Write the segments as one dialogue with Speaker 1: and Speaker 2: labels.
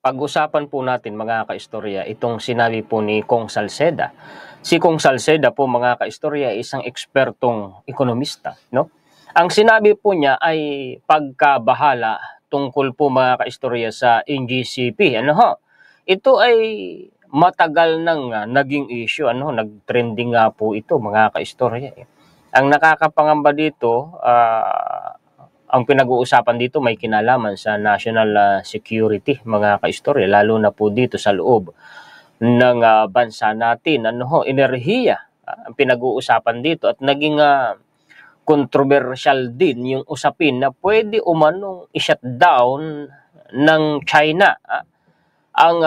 Speaker 1: Pag-usapan po natin mga kaistorya itong sinabi po ni Kong Salceda. Si Kong Salceda po mga kaistorya ay isang ekspertong ekonomista, no? Ang sinabi po niya ay pagkabahala tungkol po mga kaistorya sa NGCP. Ano ho? Ito ay matagal nang naging issue, ano, nag-trending nga po ito mga kaistorya. Ang nakakapangamba dito, ang pinag-uusapan dito may kinalaman sa national security mga kaistorya, lalo na po dito sa loob ng bansa natin. Ano ho, enerhiya ang pinag-uusapan dito at naging controversial din yung usapin na pwede umanong i-shutdown ng China ang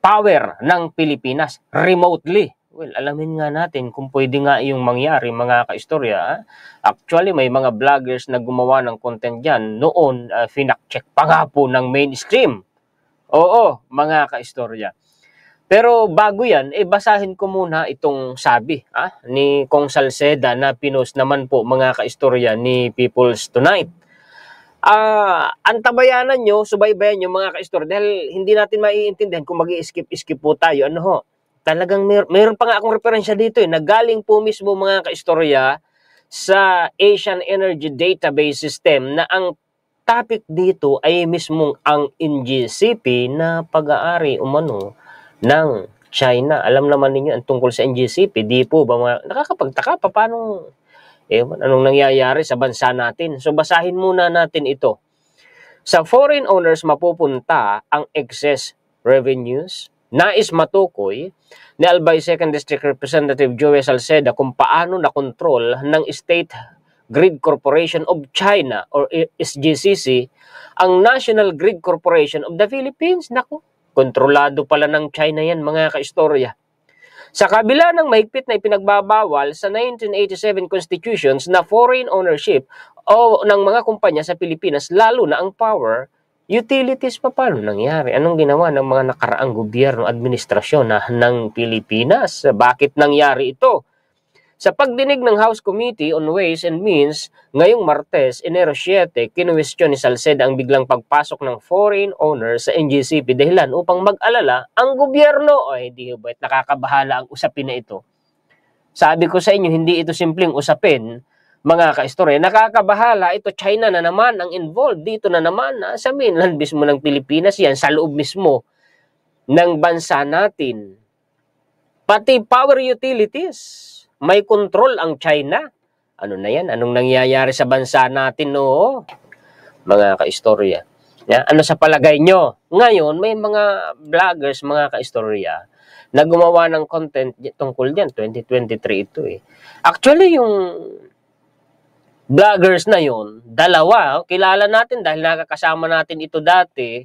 Speaker 1: power ng Pilipinas remotely. Well, alamin nga natin kung pwede nga yung mangyari mga kaistorya. Actually, may mga vloggers na gumawa ng content dyan. Noon, finak-check pa nga po ng mainstream. Oo, mga kaistorya. Pero bago yan, basahin ko muna itong sabi ni Kong Salceda na pinost naman po mga kaistorya ni People's Tonight. Antabayanan nyo, subaybayan nyo mga kaistorya dahil hindi natin maiintindihan kung mag-i-skip po tayo. Ano ho? Talagang mayroon pa nga akong referensya dito nagaling po mismo mga kaistorya sa Asian Energy Database System na ang topic dito ay mismong ang NGCP na pag-aari umano ng China. Alam naman ninyo ang tungkol sa NGCP, di po ba mga nakakapagtaka pa paano anong nangyayari sa bansa natin. So basahin muna natin ito. Sa foreign owners mapupunta ang excess revenues. Nais matukoy ni Albay 2nd District Representative Joey Salceda kung paano nakontrol ng State Grid Corporation of China or SGCC ang National Grid Corporation of the Philippines. Naku, kontrolado pala ng China yan mga kaistorya. Sa kabila ng mahigpit na ipinagbabawal sa 1987 constitutions na foreign ownership o ng mga kumpanya sa Pilipinas, lalo na ang power utilities, pa paano nangyari? Anong ginawa ng mga nakaraang gobyerno, administrasyon ng Pilipinas? Bakit nangyari ito? Sa pagdinig ng House Committee on Ways and Means ngayong Martes, Enero 7, kinuwestiyon ni Salceda ang biglang pagpasok ng foreign owners sa NGCP dahilan upang mag-alala ang gobyerno. O hindi ba nakakabahala ang usapin na ito? Sabi ko sa inyo, hindi ito simpleng usapin. Mga kaistorya, nakakabahala ito. China na naman ang involved. Dito na naman sa mainland mismo ng Pilipinas yan, sa loob mismo ng bansa natin. Pati power utilities, may control ang China. Ano na yan? Anong nangyayari sa bansa natin? No? Mga kaistorya. Ano sa palagay nyo? Ngayon, may mga vloggers, mga kaistorya, na gumawa ng content tungkol dyan. 2023 ito Actually, yung vloggers na yun, dalawa, kilala natin dahil nakakasama natin ito dati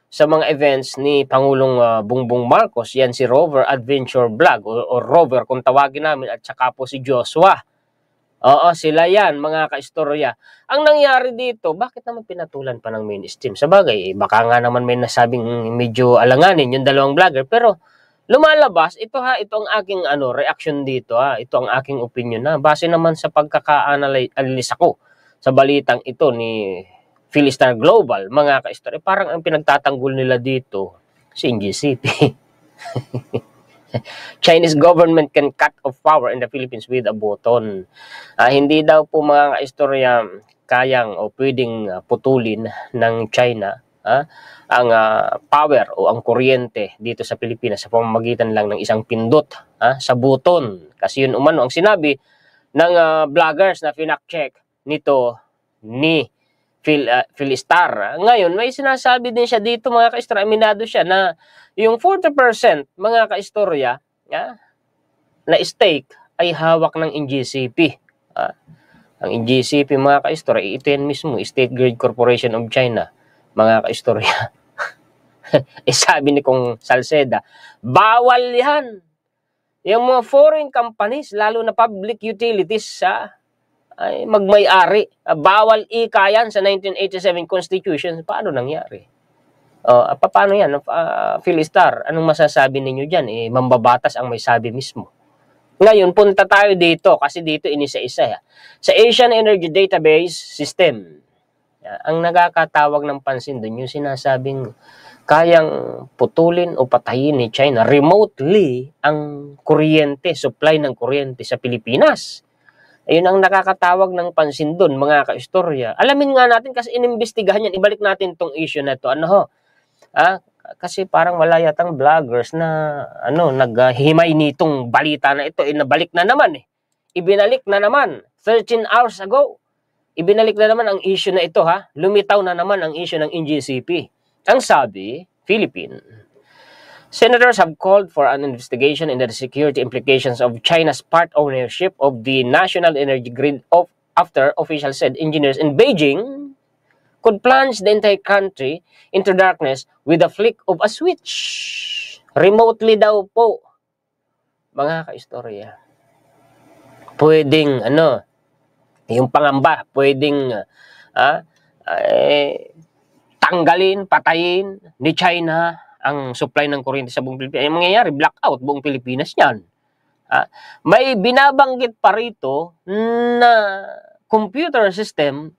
Speaker 1: sa mga events ni Pangulong Bongbong Marcos. Yan si Rover Adventure Vlog o Rover kung tawagin namin, at saka po si Joshua. Oo, sila yan mga kaistorya. Ang nangyari dito, bakit naman pinatulan pa ng mainstream? Sabagay, baka nga naman may nasabing medyo alanganin yung dalawang vlogger, pero lumalabas, ito ang aking reaction dito Ito ang aking opinion base naman sa pagkaka-analyze ako sa balitang ito ni Philstar Global, mga kaistorya. Parang ang pinagtatanggol nila dito si NGCP. Chinese government can cut off power in the Philippines with a button. Hindi daw po mga kaistorya kayang o pwedeng putulin ng China ang power o ang kuryente dito sa Pilipinas sa pamamagitan lang ng isang pindot sa buton. Kasi yun umano ang sinabi ng vloggers na finak-check nito ni Philstar. Ngayon, may sinasabi din siya dito mga kaistorya, aminado siya na yung 40% mga kaistorya na stake ay hawak ng NGCP. Ang NGCP mga kaistorya, ito yan mismo, State Grid Corporation of China. Mga kaistorya, sabi ni Kong Salceda, bawal yan. Yung mga foreign companies, lalo na public utilities, ay magmay-ari. Bawal ika yan sa 1987 Constitution. Paano nangyari? Paano yan? Philstar, anong masasabi ninyo dyan? Mambabatas ang may sabi mismo. Ngayon, punta tayo dito kasi dito inisa-isa. Sa Asian Energy Database System. Ang nakakatawag ng pansin doon, yung sinasabing kayang putulin o patayin ni China remotely ang kuryente, supply ng kuryente sa Pilipinas. Ayun ang nakakatawag ng pansin doon, mga kaistorya. Alamin nga natin kasi inimbestigahan yan. Ibalik natin tong issue na to. Ano ho? Kasi parang wala yatang vloggers na naghihimay nitong balita na ito. Nabalik na naman eh. Ibinalik na naman 13 hours ago. Ibinalik na naman ang issue na ito ha. Lumitaw na naman ang issue ng NGCP. Ang sabi, Philippine senators have called for an investigation into the security implications of China's part ownership of the national energy grid after officials said engineers in Beijing could plunge the entire country into darkness with a flick of a switch. Remotely daw po, mga kaistorya. Pwedeng, yung pangamba, pwedeng tanggalin, patayin ni China ang supply ng kuryente sa buong Pilipinas. Yung mangyayari, blackout buong Pilipinas yan. May binabanggit pa rito na computer system,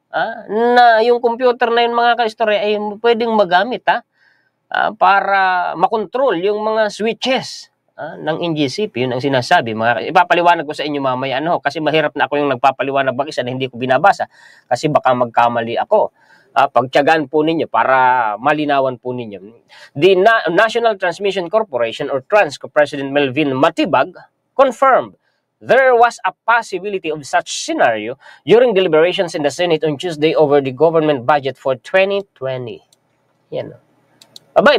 Speaker 1: na yung computer na yun, mga kaistorya, ay pwedeng magamit para makontrol yung mga switches ng NGCP. Yun ang sinasabi. Ipapaliwanag ko sa inyo mamaya, kasi mahirap na ako yung nagpapaliwanag mag-isa na hindi ko binabasa kasi baka magkamali ako. Pagtiyagaan po ninyo para malinawan po ninyo. The National Transmission Corporation or Transco President Melvin Matibag confirmed there was a possibility of such scenario during deliberations in the Senate on Tuesday over the government budget for 2020. Yan.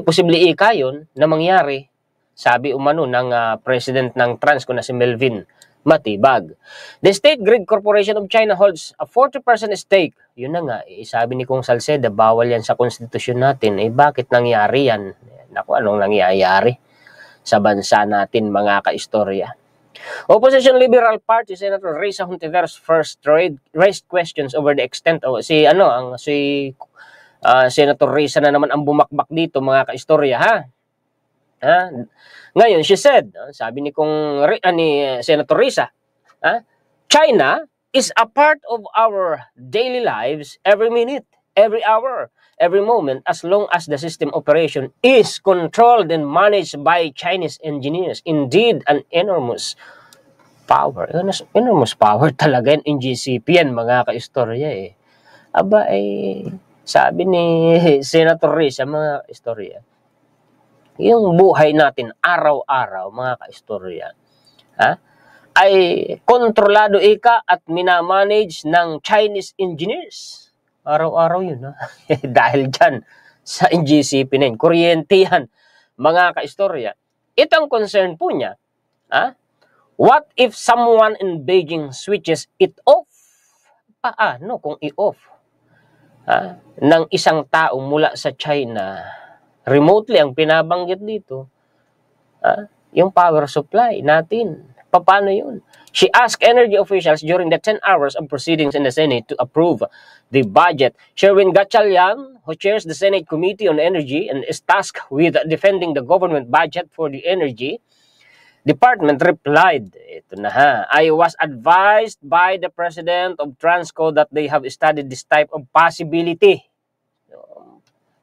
Speaker 1: Posible ika yun na mangyari, sabi umano ng President ng Transco na si Melvin Matibag. The State Grid Corporation of China holds a 40% stake. Yun na nga, sabi ni Kong Salceda, bawal yan sa konstitusyon natin. Bakit nangyari yan? Naku, anong nangyayari sa bansa natin, mga kaistorya? Opposition Liberal Party Senator Risa Hontiveros first raised questions over the extent of Senator Risa na naman ang bumakbak dito, mga kaistorya, Ngayon, she said, sabi ni Senator Risa, China is a part of our daily lives every minute, every hour, every moment, as long as the system operation is controlled and managed by Chinese engineers. Indeed, an enormous power. Enormous power talaga yung NGCP yan, mga kaistorya sabi ni Senator Risa, mga kaistorya, yung buhay natin araw-araw, mga kaistorya, ay kontrolado at minamanage ng Chinese engineers. Araw-araw yun, dahil dyan sa NGCP na yun. Kuryente yan, mga kaistorya. Ito ang concern po niya. What if someone in Beijing switches it off? Paano kung i-off ng isang tao mula sa China? Remotely, ang pinabanggit dito, yung power supply natin. Paano yun? She asked energy officials during the 10 hours of proceedings in the Senate to approve the budget. Sherwin Gatchalian, who chairs the Senate Committee on Energy and is tasked with defending the government budget for the energy department, replied, ito na I was advised by the president of Transco that they have studied this type of possibility.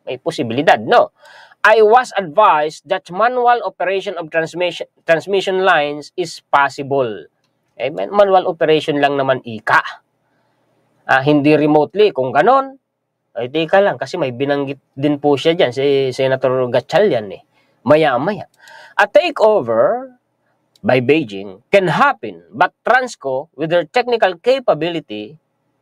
Speaker 1: May posibilidad, no? I was advised that manual operation of transmission lines is possible. Manual operation lang naman ika. Hindi remotely. Kung ganon, tika lang. Kasi may binanggit din po siya dyan, si Senator Gatchalian Maya-maya. A takeover by Beijing can happen, but Transco, with their technical capability,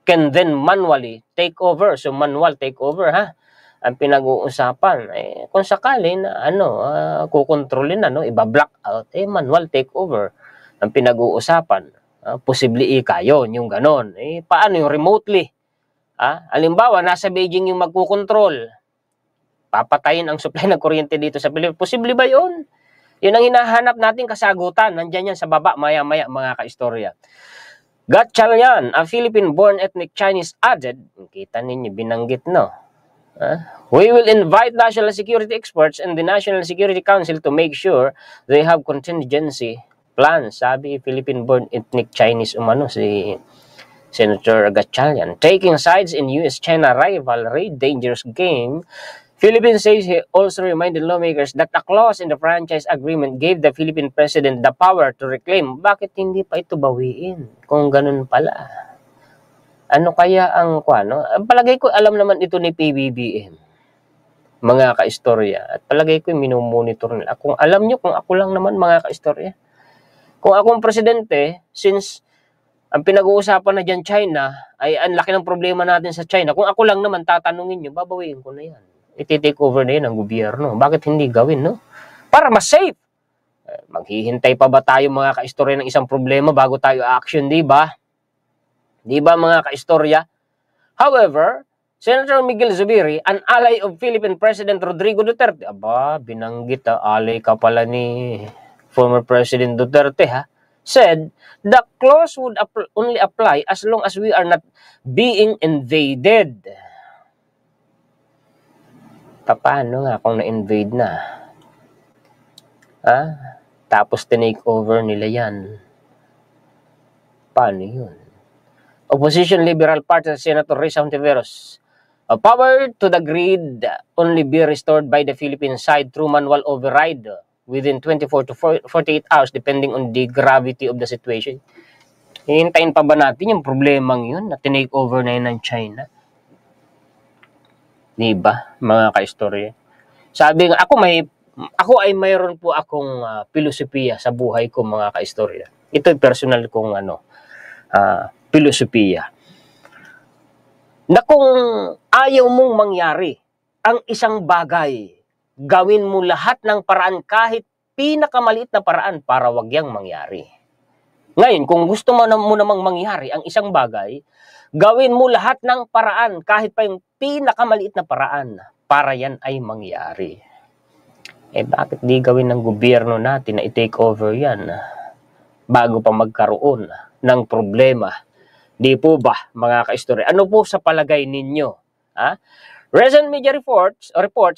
Speaker 1: can then manually take over. So, manual takeover, ang pinag-uusapan, kung sakali na kukontrolin na, iba-block out, manual takeover ang pinag-uusapan. Posible ika yun, yung ganon. Paano yung remotely? Halimbawa, nasa Beijing yung magkukontrol. Papatayin ang supply ng kuryente dito sa Pilipinas. Posible ba yun? Yun ang hinahanap natin kasagutan. Nandyan yan sa baba, maya-maya, mga kaistorya. Gatchalian, a Philippine-born ethnic Chinese, added, kita ninyo, binanggit, we will invite national security experts and the National Security Council to make sure they have contingency plans. Sabi, Philippine-born ethnic Chinese si Senator Gatchalian. Taking sides in U.S.-China rivalry, dangerous game. Philippines says he also reminded lawmakers that a clause in the franchise agreement gave the Philippine president the power to reclaim. Bakit hindi pa ito bawiin? Kung ganun pala. Ano kaya ang kuano? Palagay ko alam naman ito ni PBBM. Mga kaistorya. At palagay ko minumonitor nila. Kung alam nyo, kung ako lang naman mga kaistorya. Kung akong presidente, since ang pinag-uusapan na dyan China, ay ang laki ng problema natin sa China. Kung ako lang naman tatanungin nyo, babawiin ko na yan. Iti-take over na yan ang gobyerno. Bakit hindi gawin, no? Para mas safe. Maghihintay pa ba tayo mga kaistorya ng isang problema bago tayo action, di ba? Di ba mga kaistorya? However, Senator Miguel Zubiri, an ally of Philippine President Rodrigo Duterte, aba, binanggit ally ka pala ni former President Duterte, ha? Said, the clause would only apply as long as we are not being invaded. Paano nga kung na-invade na? Ha? Tapos tinake over nila yan. Paano yun? Opposition Liberal Party Senator Risa Hontiveros. A power to the grid only be restored by the Philippine side through manual override within 24 to 48 hours depending on the gravity of the situation. Hihintayin pa ba natin yung problemang yun na tinake over na yun ng China? Diba, mga kaistorya? Sabi nga, ako ay mayroon po akong filosofiya sa buhay ko, mga kaistorya. Ito ay personal kong filosofiya. Na kung ayaw mong mangyari ang isang bagay, gawin mo lahat ng paraan kahit pinakamaliit na paraan para wag yang mangyari. Ngayon, kung gusto mo namang mangyari ang isang bagay, gawin mo lahat ng paraan kahit pa yung pinakamaliit na paraan para yan ay mangyari. Bakit di gawin ng gobyerno natin na i-take over yan bago pa magkaroon ng problema? Di po ba, mga kaistorya? Ano po sa palagay ninyo? Ha? Recent media reports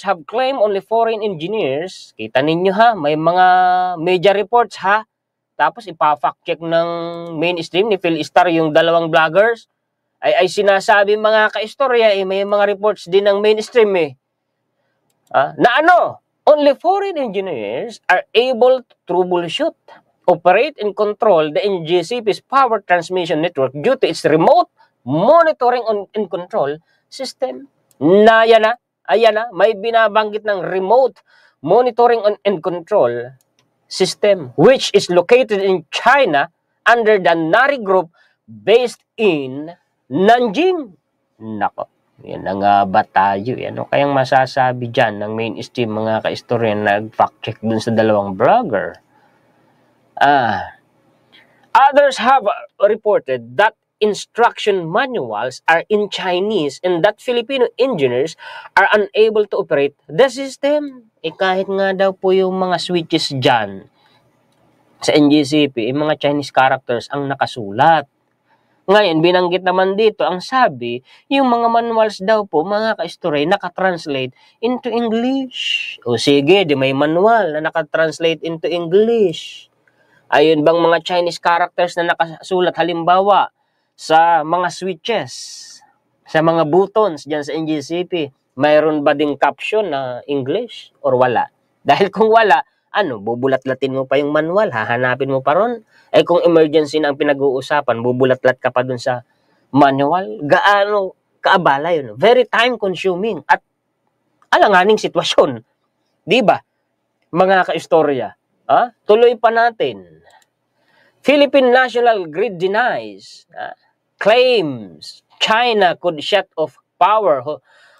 Speaker 1: have claimed only foreign engineers. Kita ninyo ha, may mga media reports ha. Tapos ipa-fact check ng mainstream ni Phil Star yung dalawang vloggers. Ay sinasabi mga kaistorya, may mga reports din ng mainstream na only foreign engineers are able to troubleshoot, operate and control the NGCP's power transmission network due to its remote monitoring and control system. Ayan na, may binabanggit ng remote monitoring and control system which is located in China under the NARI Group based in Nanjing. Nako, yan na nga ba tayo? Ano kayang masasabi dyan ng mainstream mga kaistorya na nag-fact check dun sa dalawang vlogger? Others have reported that instruction manuals are in Chinese and that Filipino engineers are unable to operate the system. Kahit nga daw po yung mga switches dyan sa NGCP, mga Chinese characters ang nakasulat. Ngayon, binanggit naman dito, ang sabi, yung mga manuals daw po, mga kaistorya, nakatranslate into English. O sige, di may manual na nakatranslate into English. Ayun bang mga Chinese characters na nakasulat, halimbawa, sa mga switches, sa mga buttons dyan sa NGCP, mayroon ba ding caption na English or wala? Dahil kung wala, bubulat-latin mo pa yung manual, hahanapin mo pa ron. Kung emergency na ang pinag-uusapan, bubulat-lat ka pa dun sa manual, gaano kaabala yun? Very time-consuming at alanganing sitwasyon. Di ba? Mga kaistorya. Tuloy pa natin. Philippine National Grid denies, claims China could shut off power.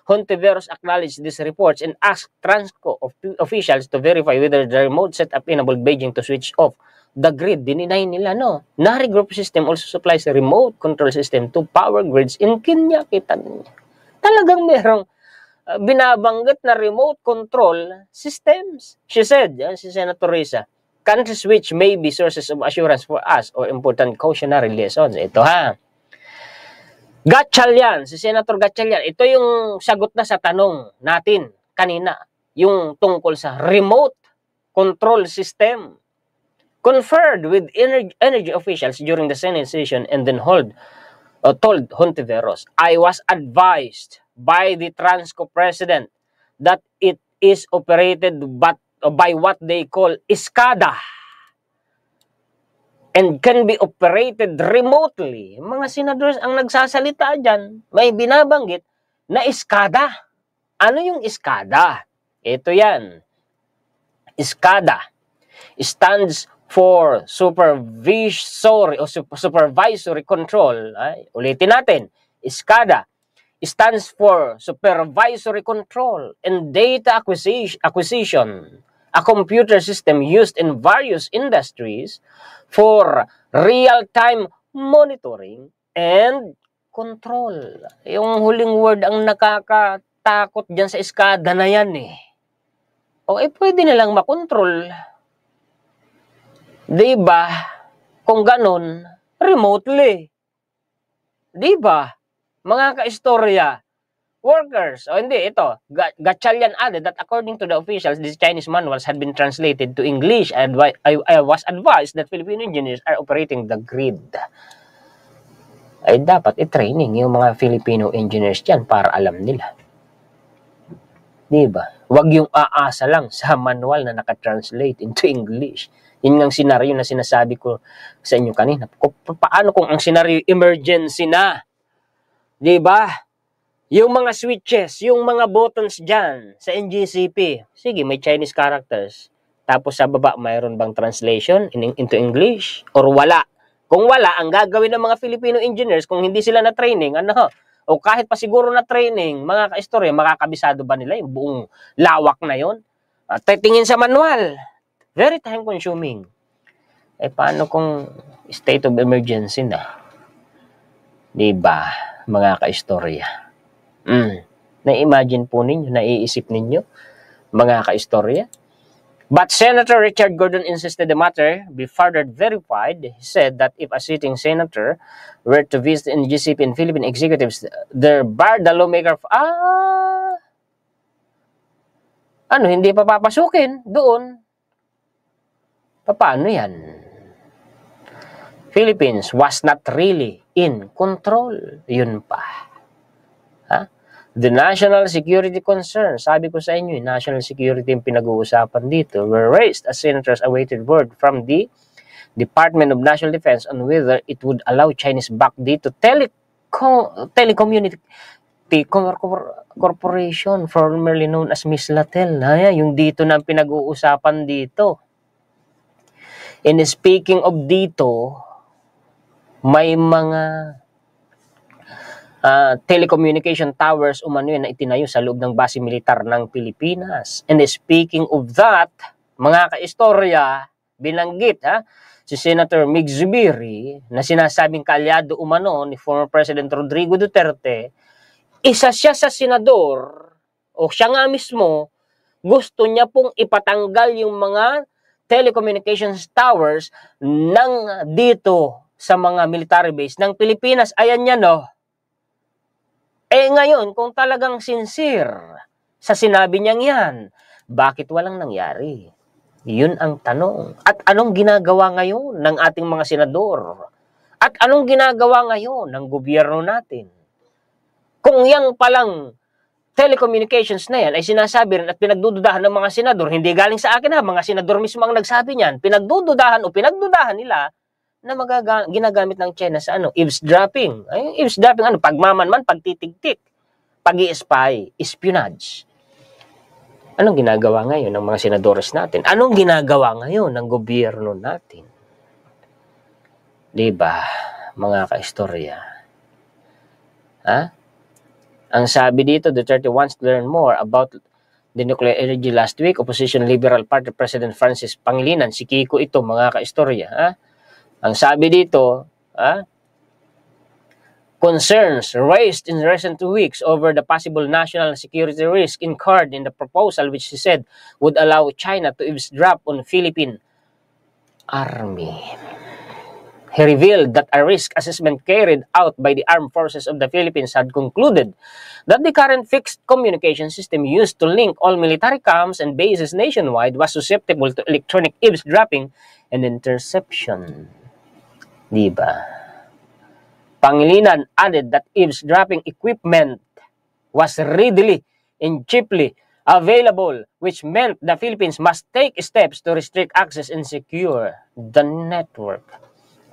Speaker 1: Hontiveros acknowledged these reports and asked Transco officials to verify whether the remote setup enabled Beijing to switch off the grid. Dininay nila, no? NARI Group system also supplies a remote control system to power grids in Kenya. Kita niyo. Talagang merong binabanggit na remote control systems. She said, si Senator Risa, countries which may be sources of assurance for us or important cautionary lessons. Ito Gatchalian, si Senator Gatchalian, ito yung sagot na sa tanong natin kanina, yung tungkol sa remote control system. Conferred with energy officials during the Senate session and then held told Hontiveros, I was advised by the Transco president that it is operated by what they call iskada and can be operated remotely. Mga senadores ang nagsasalita dyan, may binabanggit na iskada. Ano yung iskada? Ito yan. Iskada stands for supervisory o supervisory control. Ulitin natin. Iskada stands for supervisory control and data acquisition, a computer system used in various industries for real-time monitoring and control. Yung huling word ang nakakatakot dyan sa iskada na yan eh. O pwede nilang makontrol. Diba? Kung ganun, remotely. Diba? Mga kaistorya, workers, hindi, ito, Gatchalian added that according to the officials, these Chinese manuals had been translated to English and I was advised that Filipino engineers are operating the grid. Ay dapat i-training yung mga Filipino engineers dyan para alam nila. Diba? Huwag yung aasa lang sa manual na nakatranslate into English. Yun ang senaryo na sinasabi ko sa inyo kanina. Paano kung ang senaryo emergency na? Diba? Yung mga switches, yung mga buttons dyan sa NGCP, sige, may Chinese characters. Tapos sa baba, mayroon bang translation into English? Or wala? Kung wala, ang gagawin ng mga Filipino engineers, kung hindi sila na training, o kahit pa siguro na training, mga kaistorya, makakabisado ba nila yung buong lawak na yon? Tingin sa manual. Very time consuming. Paano kung state of emergency na? Diba, mga kaistorya? Na-imagine po ninyo, naiisip ninyo, mga kaistorya? But Senator Richard Gordon insisted the matter be further verified. He said that if a sitting senator were to visit NGCP and Philippine executives, their bar the lawmaker, hindi pa papasukin doon. Paano yan? Philippines was not really in control. Yun pa. The national security concerns, sabi ko sa inyo, national security yung pinag-uusapan dito, were raised as senators awaited word from the Department of National Defense on whether it would allow Chinese back dito Telecommunity Corporation, formerly known as Mislatel. Yung dito na pinag-uusapan dito. And speaking of dito, may mga telecommunication towers umano yun na itinayo sa loob ng base militar ng Pilipinas. And speaking of that, mga kaistorya, binanggit si Senator Mig Zubiri na sinasabing kaalyado umano ni former President Rodrigo Duterte, isa siya sa senador o siya nga mismo gusto niya pong ipatanggal yung mga telecommunications towers ng dito sa mga military base ng Pilipinas. Ayan yan ngayon, kung talagang sincere sa sinabi niyang yan, bakit walang nangyari? Yun ang tanong. At anong ginagawa ngayon ng ating mga senador? At anong ginagawa ngayon ng gobyerno natin? Kung yang palang telecommunications na yan ay sinasabi rin at pinagdududahan ng mga senador, hindi galing sa akin mga senador mismo ang nagsabi niyan, pinagdududahan nila na ginagamit ng China sa eavesdropping. Ay, eavesdropping, pagmamanman, pagtitigtik, pag-i-spy, espionage. Anong ginagawa ngayon ng mga senadores natin? Anong ginagawa ngayon ng gobyerno natin? Diba, mga kaistorya? Ang sabi dito, Duterte wants to learn more about the nuclear energy last week. Opposition Liberal Party President Francis Pangilinan, si Kiko ito, mga kaistorya. Ang sabi dito, concerns raised in recent weeks over the possible national security risk incurred in the proposal which he said would allow China to eavesdrop on Philippine Army. He revealed that a risk assessment carried out by the Armed Forces of the Philippines had concluded that the current fixed communication system used to link all military camps and bases nationwide was susceptible to electronic eavesdropping and interception. Diba? Pangilinan added that eavesdropping equipment was readily and cheaply available, which meant the Philippines must take steps to restrict access and secure the network.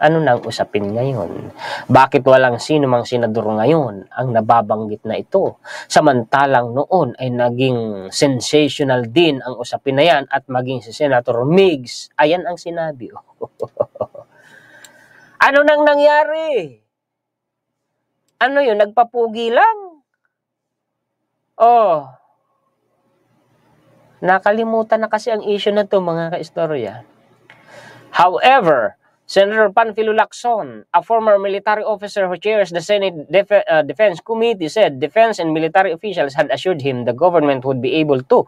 Speaker 1: Ano nang usapin ngayon? Bakit walang sino mang senador ngayon ang nababanggit na ito? Samantalang noon ay naging sensational din ang usapin na yan at maging si Senator Migs, ayan ang sinabi. Ano nang nangyari? Ano yun? Nagpapugi lang? Oh, nakalimutan na kasi ang issue na to mga kaistorya. However, Senator Panfilo Lacson, a former military officer who chairs the Senate Defense Committee, said defense and military officials had assured him the government would be able to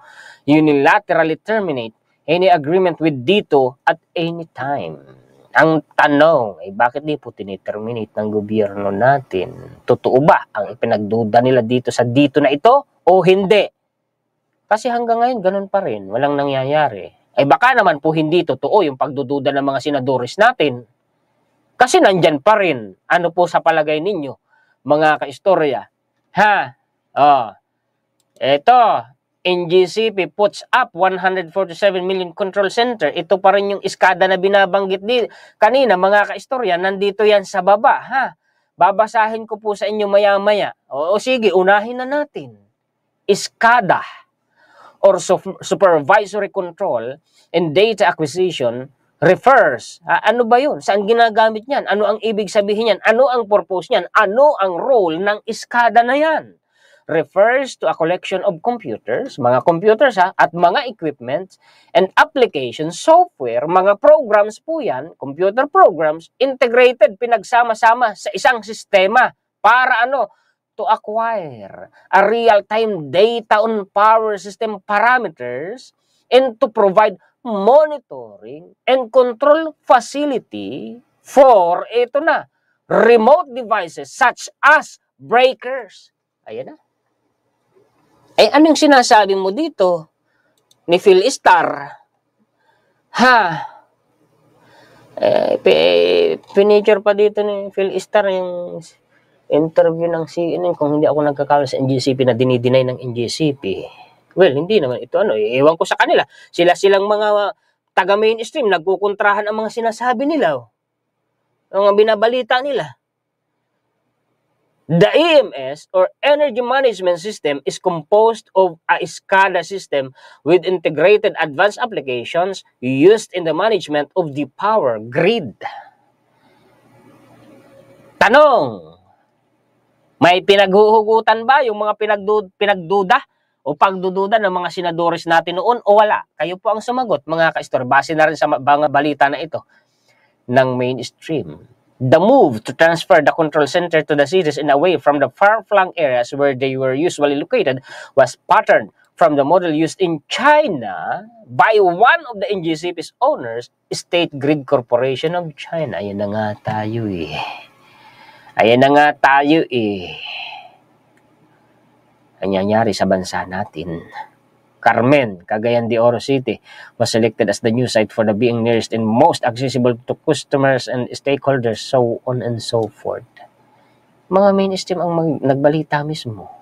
Speaker 1: unilaterally terminate any agreement with Dito at any time. Ang tanong ay bakit di po tiniterminate ng gobyerno natin? Totoo ba ang ipinagduda nila dito sa Dito na ito o hindi? Kasi hanggang ngayon ganun pa rin, walang nangyayari. Ay baka naman po hindi totoo yung pagdududa ng mga senadores natin. Kasi nandyan pa rin. Ano po sa palagay ninyo, mga kaistorya? Ha? Eto, NGCP puts up 147 million control center. Ito pa rin yung iskada na binabanggit kanina, mga kaistorya. Nandito yan sa baba. Ha? Babasahin ko po sa inyo maya-maya. O sige, unahin na natin. Iskada or supervisory control and data acquisition refers. Ano ba yun? Saan ginagamit niyan? Ano ang ibig sabihin niyan? Ano ang purpose niyan? Ano ang role ng iskada na yan? Refers to a collection of computers, mga computers at mga equipment and application software, mga programs po yan, computer programs, integrated, pinagsama-sama sa isang sistema para ano? To acquire a real-time data on power system parameters and to provide monitoring and control facility for, ito na, remote devices such as breakers. Ayan na. Eh, anong sinasabi mo dito ni Phil Star? Ha? Pinicture pa dito ni Phil Star yung interview ng CNN, kung hindi ako nagkakala sa NGCP na dinideny ng NGCP. Well, hindi naman ito ano. Ewan ko sa kanila. Silang mga taga-mainstream, nagkukontrahan ang mga sinasabi nila. Ang binabalita nila. The EMS or Energy Management System is composed of a SCADA system with integrated advanced applications used in the management of the power grid. Tanong, may pinaghuhugutan ba yung mga pinagduda o pagdududa ng mga senadores natin noon o wala? Kayo po ang sumagot, mga ka-istorya. Base na rin sa mga balita na ito ng mainstream. The move to transfer the control center to the cities and away from the far-flung areas where they were usually located was patterned from the model used in China by one of the NGCP's owners, State Grid Corporation of China. Ayan na nga tayo eh. Ayan na nga tayo eh. Ang nangyari sa bansa natin. Carmen, Cagayan de Oro City, was selected as the new site for the being nearest and most accessible to customers and stakeholders, so on and so forth. Mga mainstream ang nagbalita mismo.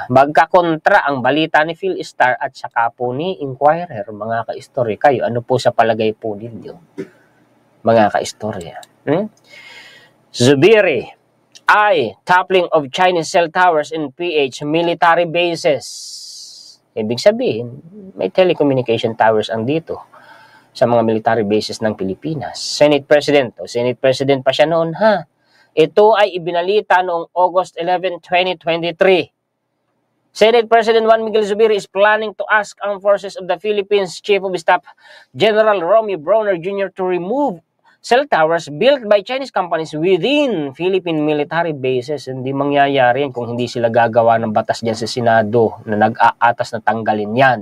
Speaker 1: Magkakontra ang balita ni Phil Star at saka po ni Inquirer, mga ka-istorya. Kayo, ano po sa palagay po ninyo, mga ka-istorya? Zubiri, toppling of Chinese cell towers in PH military bases. Ibig sabihin, may telecommunication towers ang dito sa mga military bases ng Pilipinas. Senate President pa siya noon ha. Ito ay ibinalita noong August 11, 2023. Senate President Juan Miguel Zubiri is planning to ask Armed Forces of the Philippines Chief of Staff General Romy Browner Jr. to remove cell towers built by Chinese companies within Philippine military bases. Hindi mangyayari yan kung hindi sila gagawa ng batas dyan sa Senado na nag-aatas na tanggalin yan.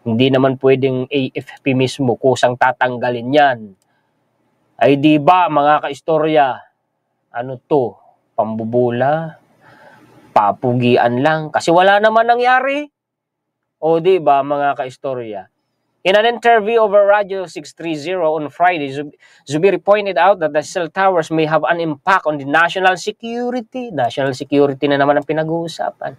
Speaker 1: Hindi naman pwedeng AFP mismo kusang tatanggalin yan. Ay di ba mga kaistorya, ano to, pambubula, papugian lang, kasi wala naman nangyari. O di ba mga kaistorya? In an interview over Radio 630 on Friday, Zubiri pointed out that the cell towers may have an impact on the national security. National security na naman ang pinag-uusapan.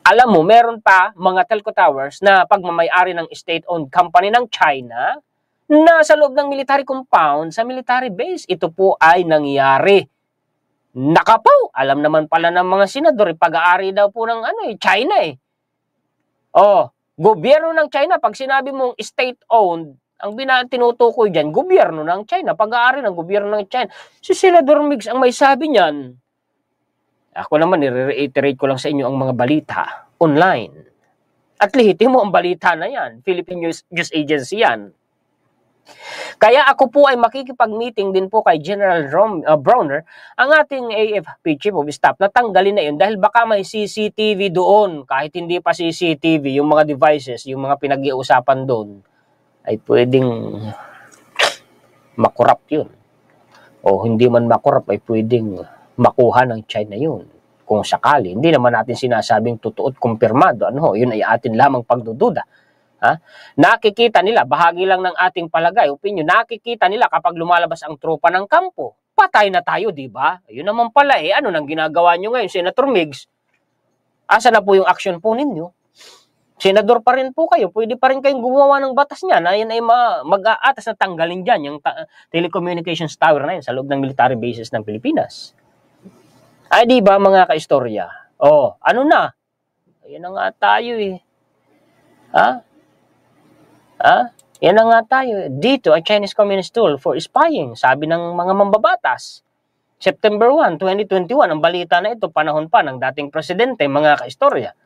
Speaker 1: Alam mo, meron pa mga telco towers na pagmamayari ng state-owned company ng China na sa loob ng military compound, sa military base. Ito po ay nangyari. Nakapaw! Alam naman pala ng mga senador, pag-aari daw po ng China eh. Oh, gobyerno ng China, pag sinabi mong state-owned, ang tinutukoy dyan, gobyerno ng China, pag-aari ng gobyerno ng China. Si Senador Migs ang may sabi niyan. Ako naman, i-reiterate ko lang sa inyo ang mga balita online. At lihitin mo ang balita na yan. Philippine News Agency yan. Kaya ako po ay makikipag-meeting din po kay General Browner, ang ating AFP Chief of Staff, na tanggalin na yun dahil baka may CCTV doon. Kahit hindi pa CCTV, yung mga devices, yung mga pinag-iusapan doon, ay pwedeng makurap yun. O hindi man makurap, ay pwedeng makuha ng China yun. Kung sakali, hindi naman natin sinasabing totoo at kumpirmado. Yun ay atin lamang pagdududa. Nakikita nila, bahagi lang ng ating palagay, opinion, nakikita nila kapag lumalabas ang tropa ng kampo. Patay na tayo, di ba? Ayun naman pala ano nang ginagawa nyo ngayon, Senator Migs? Asa na po yung action po ninyo? Senador pa rin po kayo, pwede pa rin kayong gumawa ng batas niya na yan ay mag-aatas na tanggalin dyan yung telecommunications tower na yun sa loob ng military bases ng Pilipinas. Ay, di ba mga kaistorya? Ano na? Ayan na nga tayo eh. Yan na nga tayo. Dito, a Chinese communist tool for spying, sabi ng mga mambabatas. September 1, 2021, ang balita na ito, panahon pa ng dating presidente, mga kaistorya.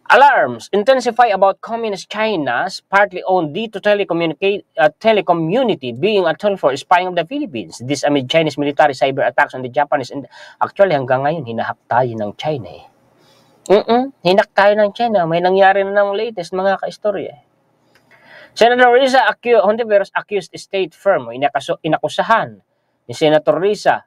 Speaker 1: Alarms intensify about communist China's partly owned Dito telecom unity being a tool for spying of the Philippines. This amid Chinese military cyber attacks on the Japanese. Actually, hanggang ngayon, hinahak tayo ng China eh. Hinak tayo ng China. May nangyari na ng latest, mga kaistorya. Senator Risa Hontiveros accused state firm, inakusahan ni Senator Risa,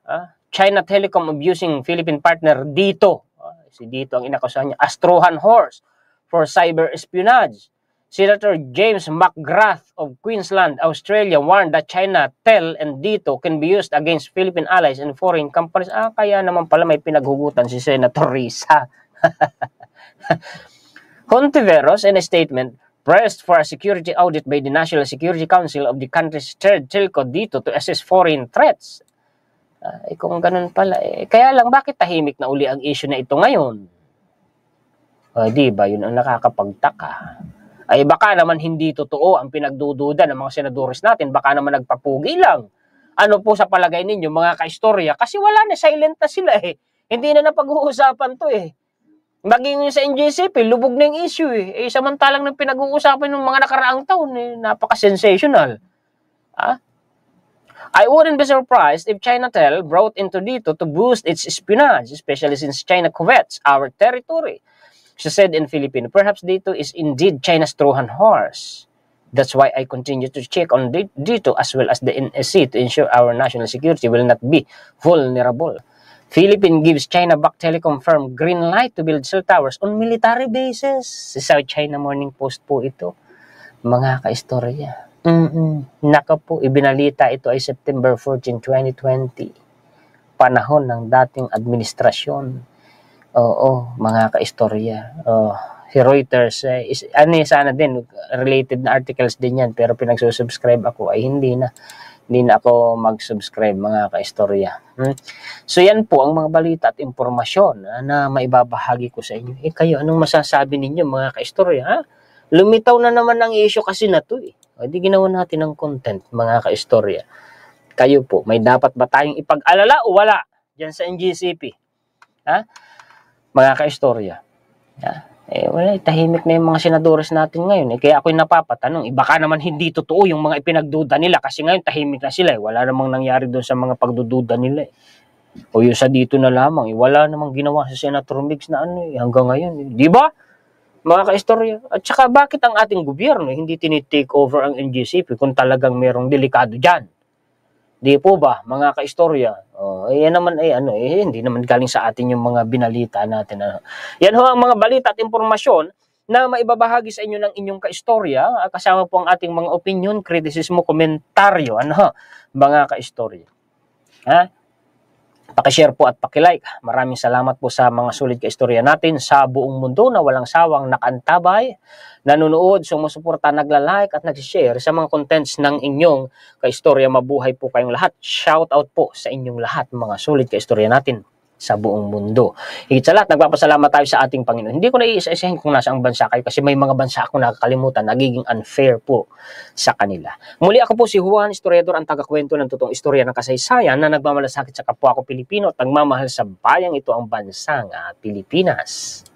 Speaker 1: China Telecom abusing Philippine partner Dito. Si Dito ang inakusahan niya, as Trojan horse for cyber espionage. Senator James McGrath of Queensland, Australia warned that China Tel and Dito can be used against Philippine allies and foreign companies. Kaya naman pala may pinaghugutan si Senator Risa. Hontiveros, in a statement, pressed for a security audit by the National Security Council of the country's third telco Dito to assess foreign threats. Kung ganun pala, kaya lang bakit tahimik na uli ang issue na ito ngayon? Di ba, yun ang nakakapagtaka. Baka naman hindi totoo ang pinagdududa ng mga senadores natin, baka naman nagpapugi lang. Ano po sa palagay ninyo, mga kaistorya? Kasi wala na, silent na sila eh. Hindi na napag-uusapan to eh. Maging sa NGCP, lubog na yung issue eh. Samantalang ng pinag-uusapan ng mga nakaraang taon eh, napaka-sensational. I wouldn't be surprised if Chinatel brought into Dito to boost its espionage, especially since China covets our territory. She said in Filipino, perhaps Dito is indeed China's Trojan horse. That's why I continue to check on Dito as well as the NSC to ensure our national security will not be vulnerable. Philippines gives China-backed telecom firm green light to build cell towers on military bases. Sa South China Morning Post po ito, mga kaistorya. Naka po, ibinalita ito ay September 14, 2020. Panahon ng dating administrasyon. Mga kaistorya. Si Reuters, sana din, related na articles din yan, pero pinagsusubscribe ako ay hindi na ako mag-subscribe, mga kaistorya. So yan po ang mga balita at impormasyon na maibabahagi ko sa inyo. Kayo, anong masasabi ninyo, mga kaistorya? Lumitaw na naman ang issue kasi na to eh. Di ginawa natin ng content, mga kaistorya. Kayo po, may dapat ba tayong ipag-alala o wala dyan sa NGCP? Mga kaistorya. Wala, tahimik na yung mga senadores natin ngayon. Kaya ako'y napapatanong, baka naman hindi totoo yung mga ipinagduda nila kasi ngayon tahimik na sila. Wala namang nangyari doon sa mga pagdududa nila. O yung sa Dito na lamang, wala namang ginawa sa Senator Migs na hanggang ngayon. Di ba? Mga kaistorya. At saka bakit ang ating gobyerno hindi tinitake over ang NGCP kung talagang merong delikado dyan? Di po ba, mga kaistorya? Yan naman hindi naman galing sa atin yung mga binalita natin. Yan ho ang mga balita at impormasyon na maibabahagi sa inyo ng inyong kaistorya, kasama po ang ating mga opinion, kritisismo, komentaryo, mga kaistorya. Pakishare po at pakilike. Maraming salamat po sa mga sulit kaistorya natin sa buong mundo na walang sawang nakantabay, nanonood, sumusuporta, nagla-like at nag-share sa mga contents ng inyong kaistorya. Mabuhay po kayong lahat. Shout out po sa inyong lahat, mga sulit kaistorya natin sa buong mundo. Higit sa lahat, nagpapasalamat tayo sa ating Panginoon. Hindi ko na iisa-isahin kung nasa ang bansa kayo kasi may mga bansa akong nakakalimutan, nagiging unfair po sa kanila. Muli ako po si Juan, historiador, ang tagakwento ng totoong istorya ng kasaysayan na nagmamalasakit sa kapwa ko Pilipino at nagmamahal sa bayang ito, ang bansang Pilipinas.